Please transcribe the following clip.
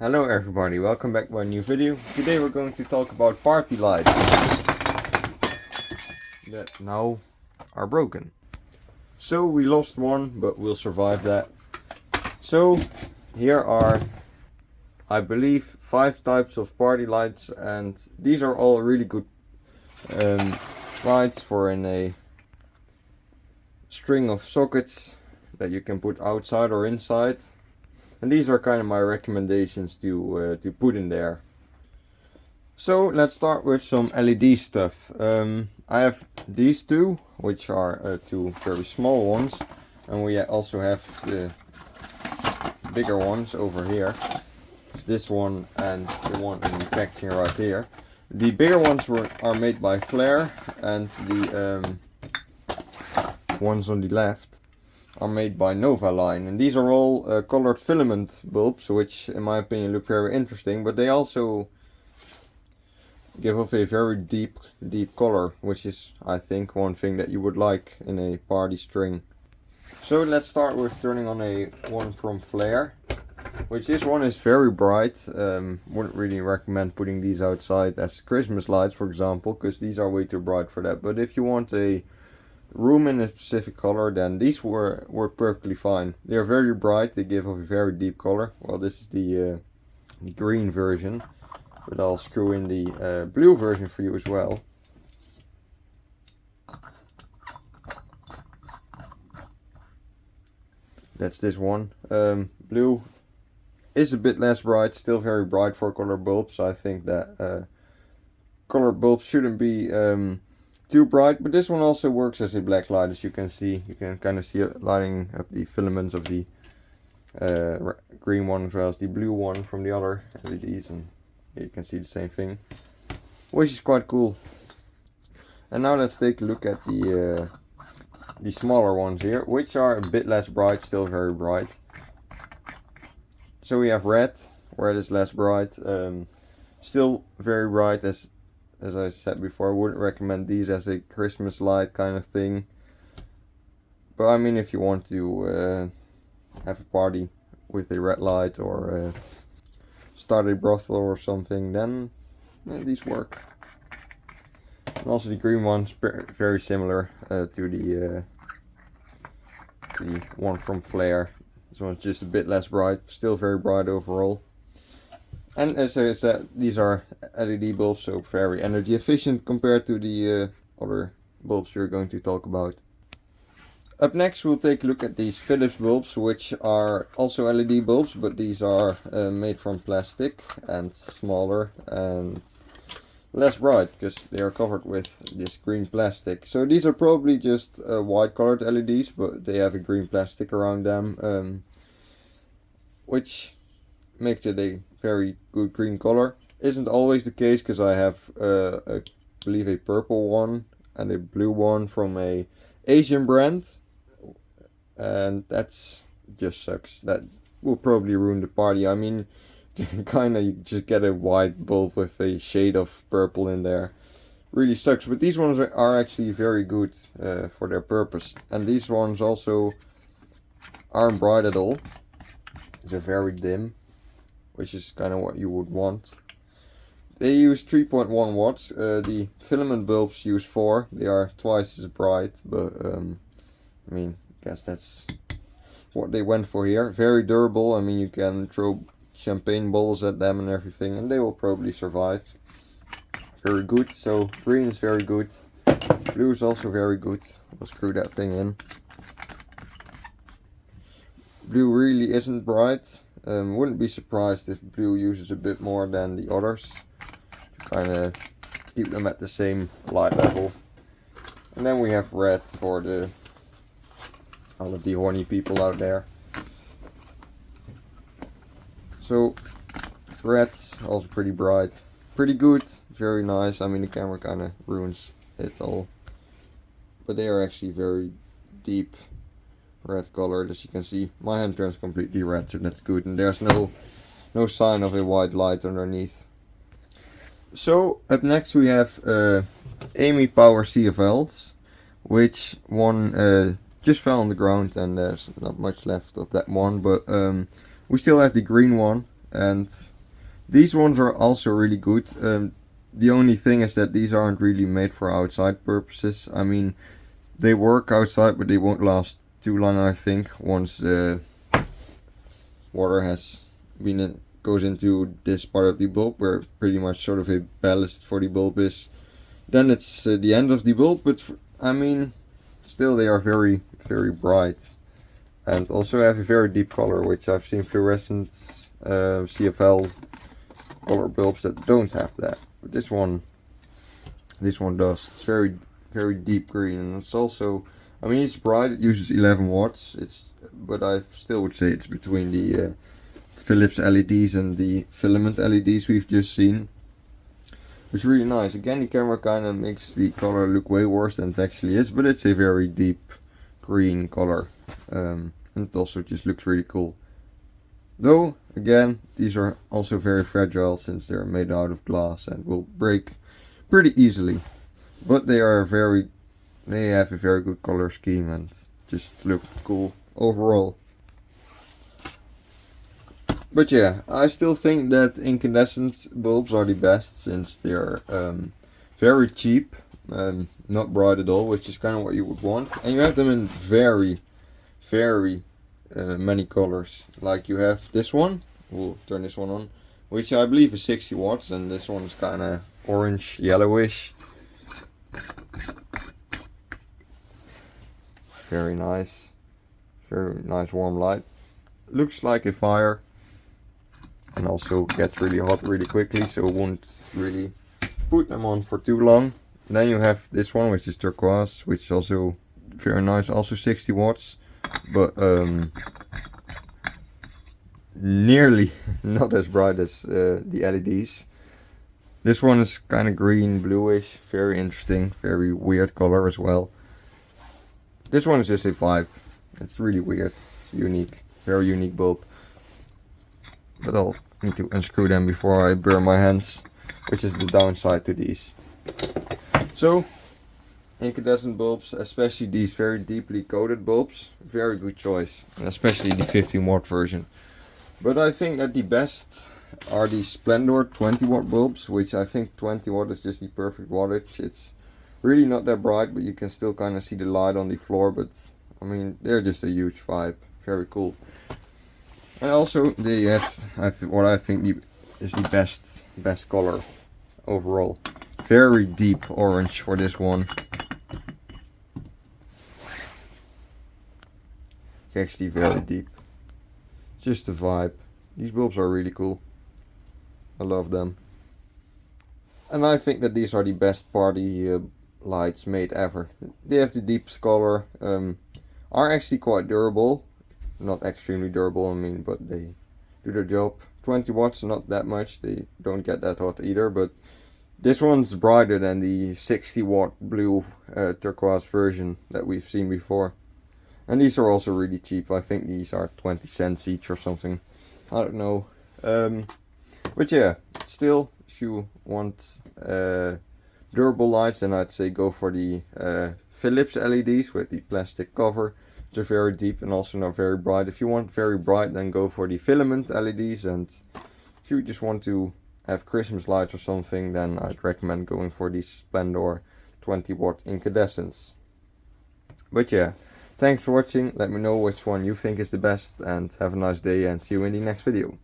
Hello everybody, welcome back to a new video. Today we're going to talk about party lights that now are broken. So we lost one, but we'll survive that. So here are, I believe, 5 types of party lights, and these are all really good lights for a string of sockets that you can put outside or inside. And these are kind of my recommendations to put in there. So let's start with some LED stuff. I have these two, which are 2 very small ones, and we also have the bigger ones over here. It's this one and the one in the packaging right here. The bigger ones are made by Flare, and the ones on the left are made by Nova line, and these are all colored filament bulbs, which in my opinion look very interesting, but they also give off a very deep color, which is, I think, one thing that you would like in a party string. So let's start with turning on a one from Flare, which this one is very bright. Wouldn't really recommend putting these outside as Christmas lights, for example, because these are way too bright for that. But if you want a room in a specific color, then these were perfectly fine. They are very bright, they give off a very deep color. Well, this is the green version, but I'll screw in the blue version for you as well. That's this one. Blue is a bit less bright, still very bright for color bulbs. I think that color bulbs shouldn't be too bright, but this one also works as a black light. As you can see, you can kind of see it lighting up the filaments of the green one as well as the blue one from the other LEDs, and you can see the same thing, which is quite cool. And now let's take a look at the smaller ones here, which are a bit less bright, still very bright. So we have red, where it is less bright, still very bright. As I said before, I wouldn't recommend these as a Christmas light kind of thing. But I mean, if you want to have a party with a red light, or start a brothel or something, then these work. And also the green one's very similar to the one from Flare. This one's just a bit less bright, still very bright overall. And as I said, these are LED bulbs, so very energy efficient compared to the other bulbs we're going to talk about. Up next we'll take a look at these Phillips bulbs, which are also LED bulbs, but these are made from plastic and smaller and less bright because they are covered with this green plastic. So these are probably just white colored LEDs, but they have a green plastic around them, which makes it a very good green color. Isn't always the case, because I have I believe a purple one and a blue one from a Asian brand, and that's just sucks. That will probably ruin the party. I mean, kinda you just get a white bulb with a shade of purple in there. Really sucks, but these ones are actually very good for their purpose. And these ones also aren't bright at all. They're very dim, which is kind of what you would want. They use 3.1 watts. The filament bulbs use 4. They are twice as bright, but I mean, I guess that's what they went for here. Very durable. I mean, you can throw champagne bottles at them and everything, and they will probably survive. Very good. So green is very good. Blue is also very good. I'll screw that thing in. Blue really isn't bright. Wouldn't be surprised if blue uses a bit more than the others, to kind of keep them at the same light level. And then we have red for all of the horny people out there. So red's also pretty bright, pretty good, very nice. I mean, the camera kind of ruins it all, but they are actually very deep red color. As you can see, my hand turns completely red, so that's good, and there's no sign of a white light underneath. So up next we have Amy Power CFLs, which one just fell on the ground, and there's not much left of that one, but we still have the green one, and these ones are also really good. The only thing is that these aren't really made for outside purposes. I mean, they work outside, but they won't last too long, I think, once the water has been goes into this part of the bulb, where pretty much sort of a ballast for the bulb is. Then it's the end of the bulb, but I mean, still they are very, very bright, and also have a very deep color, which I've seen fluorescent CFL color bulbs that don't have that. But this one does. It's very, very deep green, and it's also, I mean, it's bright. It uses 11 watts. But I still would say it's between the Phillips LEDs and the filament LEDs we've just seen. It's really nice. Again, the camera kind of makes the color look way worse than it actually is, but it's a very deep green color, and it also just looks really cool. Though, again, these are also very fragile since they're made out of glass and will break pretty easily. But they have a very good color scheme and just look cool overall. But yeah, I still think that incandescent bulbs are the best, since they're very cheap, not bright at all, which is kind of what you would want. And you have them in very, very many colors. Like you have this one, we'll turn this one on, which I believe is 60 watts, and this one's kind of orange, yellowish. Very nice warm light. Looks like a fire, and also gets really hot really quickly, so won't really put them on for too long. And then you have this one, which is turquoise, which is also very nice, also 60 watts, but nearly not as bright as the LEDs. This one is kind of green, bluish, very interesting, very weird color as well. This one is just a 5. It's really weird, unique, very unique bulb. But I'll need to unscrew them before I burn my hands, which is the downside to these. So, incandescent bulbs, especially these very deeply coated bulbs, very good choice, and especially the 15 watt version. But I think that the best are the Splendor 20 watt bulbs, which I think 20 watt is just the perfect wattage. It's really not that bright, but you can still kind of see the light on the floor. But I mean, they're just a huge vibe, very cool. And also they have what I think is the best color overall. Very deep orange for this one. Actually very deep. Just a vibe. These bulbs are really cool. I love them. And I think that these are the best party lights made ever. They have the deepest color, are actually quite durable. Not extremely durable, I mean, but they do their job. 20 watts, not that much. They don't get that hot either, but this one's brighter than the 60 watt blue turquoise version that we've seen before. And these are also really cheap. I think these are 20 cents each or something. I don't know. But yeah, still, if you want durable lights, then I'd say go for the Phillips LEDs with the plastic cover. They're very deep and also not very bright. If you want very bright, then go for the filament LEDs. And if you just want to have Christmas lights or something, then I'd recommend going for the Splendor 20 watt incandescents. But yeah, thanks for watching. Let me know which one you think is the best, and have a nice day, and see you in the next video.